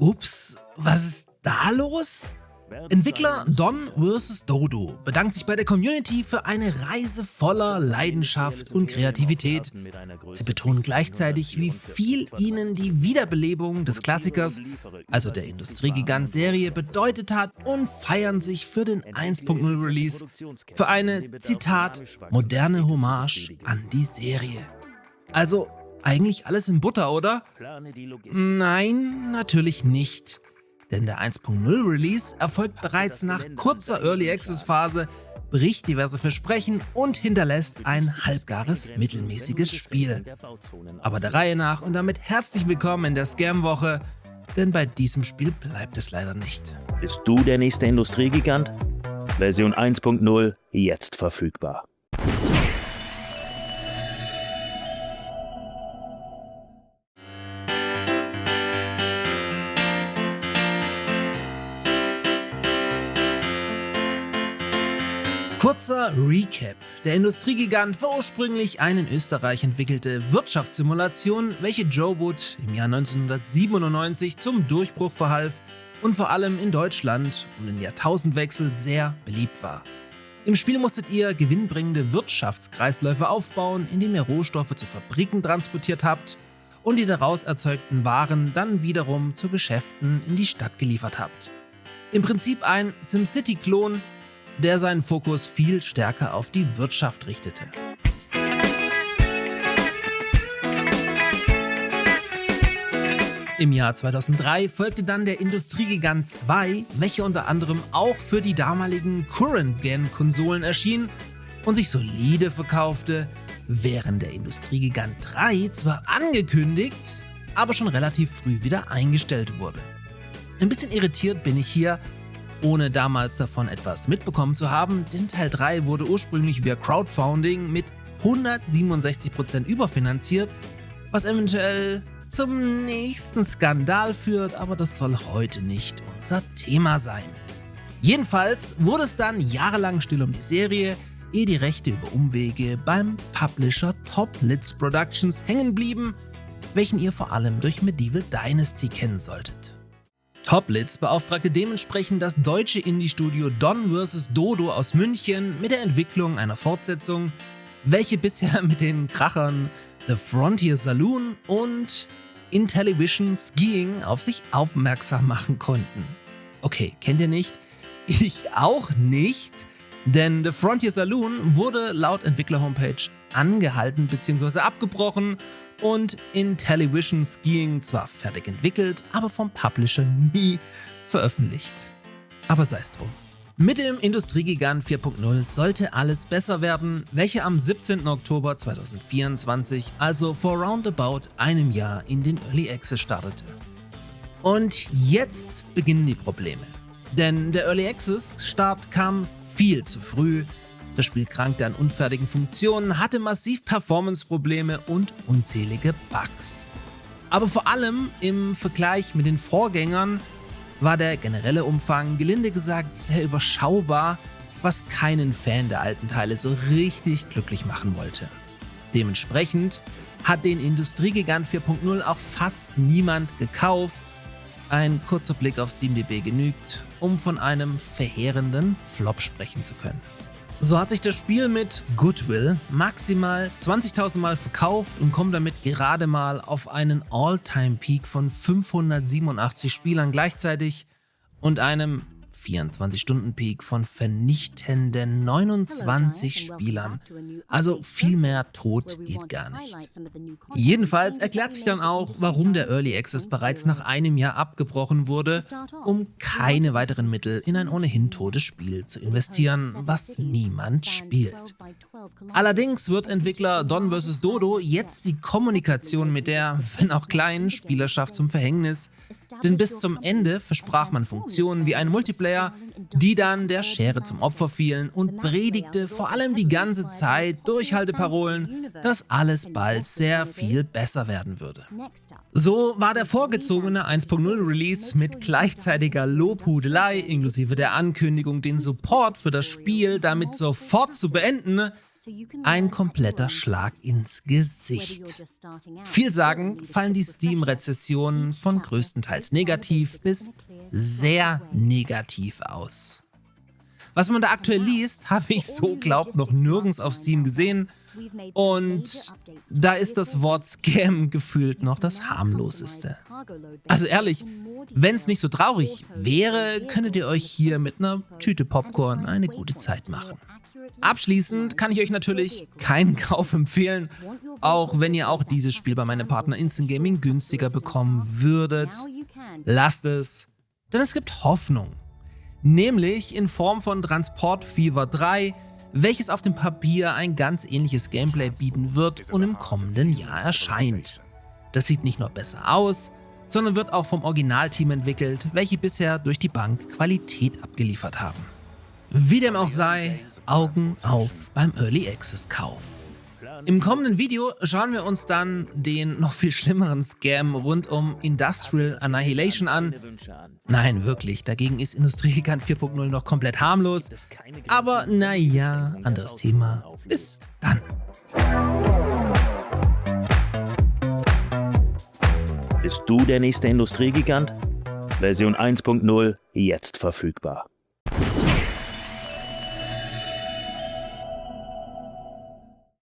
Ups, was ist da los? Entwickler Don vs. Dodo bedankt sich bei der Community für eine Reise voller Leidenschaft und Kreativität. Sie betonen gleichzeitig, wie viel ihnen die Wiederbelebung des Klassikers, also der Industriegigant-Serie, bedeutet hat und feiern sich für den 1.0 Release für eine, Zitat, moderne Hommage an die Serie. Also eigentlich alles in Butter, oder? Nein, natürlich nicht. Denn der 1.0 Release erfolgt bereits nach kurzer Early Access Phase, bricht diverse Versprechen und hinterlässt ein halbgares, mittelmäßiges Spiel. Aber der Reihe nach und damit herzlich willkommen in der Scam-Woche, denn bei diesem Spiel bleibt es leider nicht. Bist du der nächste Industriegigant? Version 1.0 jetzt verfügbar. Kurzer Recap. Der Industriegigant war ursprünglich eine in Österreich entwickelte Wirtschaftssimulation, welche Joe Wood im Jahr 1997 zum Durchbruch verhalf und vor allem in Deutschland um den Jahrtausendwechsel sehr beliebt war. Im Spiel musstet ihr gewinnbringende Wirtschaftskreisläufe aufbauen, indem ihr Rohstoffe zu Fabriken transportiert habt und die daraus erzeugten Waren dann wiederum zu Geschäften in die Stadt geliefert habt. Im Prinzip ein SimCity-Klon, der seinen Fokus viel stärker auf die Wirtschaft richtete. Im Jahr 2003 folgte dann der Industriegigant 2, welcher unter anderem auch für die damaligen Current-Gen-Konsolen erschien und sich solide verkaufte, während der Industriegigant 3 zwar angekündigt, aber schon relativ früh wieder eingestellt wurde. Ein bisschen irritiert bin ich hier, ohne damals davon etwas mitbekommen zu haben, denn Teil 3 wurde ursprünglich via Crowdfunding mit 167% überfinanziert, was eventuell zum nächsten Skandal führt, aber das soll heute nicht unser Thema sein. Jedenfalls wurde es dann jahrelang still um die Serie, ehe die Rechte über Umwege beim Publisher Toplitz Productions hängen blieben, welchen ihr vor allem durch Medieval Dynasty kennen solltet. Toplitz beauftragte dementsprechend das deutsche Indie-Studio Don vs. Dodo aus München mit der Entwicklung einer Fortsetzung, welche bisher mit den Krachern The Frontier Saloon und Intellivision Skiing auf sich aufmerksam machen konnten. Okay, kennt ihr nicht? Ich auch nicht, denn The Frontier Saloon wurde laut Entwickler-Homepage angehalten bzw. abgebrochen und Intellivision Skiing zwar fertig entwickelt, aber vom Publisher nie veröffentlicht. Aber sei es drum. Mit dem Industriegigant 4.0 sollte alles besser werden, welcher am 17. Oktober 2024, also vor roundabout einem Jahr, in den Early Access startete. Und jetzt beginnen die Probleme. Denn der Early Access Start kam viel zu früh. Das Spiel krankte an unfertigen Funktionen, hatte massiv Performance-Probleme und unzählige Bugs. Aber vor allem im Vergleich mit den Vorgängern war der generelle Umfang, gelinde gesagt, sehr überschaubar, was keinen Fan der alten Teile so richtig glücklich machen wollte. Dementsprechend hat den Industriegigant 4.0 auch fast niemand gekauft. Ein kurzer Blick auf SteamDB genügt, um von einem verheerenden Flop sprechen zu können. So hat sich das Spiel mit Goodwill maximal 20.000 Mal verkauft und kommt damit gerade mal auf einen All-Time-Peak von 587 Spielern gleichzeitig und einem 24-Stunden-Peak von vernichtenden 29 Spielern. Also viel mehr tot geht gar nicht. Jedenfalls erklärt sich dann auch, warum der Early Access bereits nach einem Jahr abgebrochen wurde, um keine weiteren Mittel in ein ohnehin totes Spiel zu investieren, was niemand spielt. Allerdings wird Entwickler Don vs. Dodo jetzt die Kommunikation mit der, wenn auch kleinen, Spielerschaft zum Verhängnis, denn bis zum Ende versprach man Funktionen wie ein Multiplayer, die dann der Schere zum Opfer fielen und predigte vor allem die ganze Zeit Durchhalteparolen, dass alles bald sehr viel besser werden würde. So war der vorgezogene 1.0 Release mit gleichzeitiger Lobhudelei inklusive der Ankündigung, den Support für das Spiel damit sofort zu beenden, ein kompletter Schlag ins Gesicht. Vielsagend fallen die Steam-Rezessionen von größtenteils negativ bis sehr negativ aus. Was man da aktuell liest, habe ich so glaubt noch nirgends auf Steam gesehen. Und da ist das Wort Scam gefühlt noch das harmloseste. Also ehrlich, wenn es nicht so traurig wäre, könntet ihr euch hier mit einer Tüte Popcorn eine gute Zeit machen. Abschließend kann ich euch natürlich keinen Kauf empfehlen, auch wenn ihr auch dieses Spiel bei meinem Partner Instant Gaming günstiger bekommen würdet. Lasst es, denn es gibt Hoffnung. Nämlich in Form von Transport Fever 3, welches auf dem Papier ein ganz ähnliches Gameplay bieten wird und im kommenden Jahr erscheint. Das sieht nicht nur besser aus, sondern wird auch vom Originalteam entwickelt, welche bisher durch die Bank Qualität abgeliefert haben. Wie dem auch sei, Augen auf beim Early Access Kauf. Im kommenden Video schauen wir uns dann den noch viel schlimmeren Scam rund um Industrial Annihilation an. Nein, wirklich, dagegen ist Industriegigant 4.0 noch komplett harmlos. Aber naja, anderes Thema. Bis dann. Bist du der nächste Industriegigant? Version 1.0 jetzt verfügbar.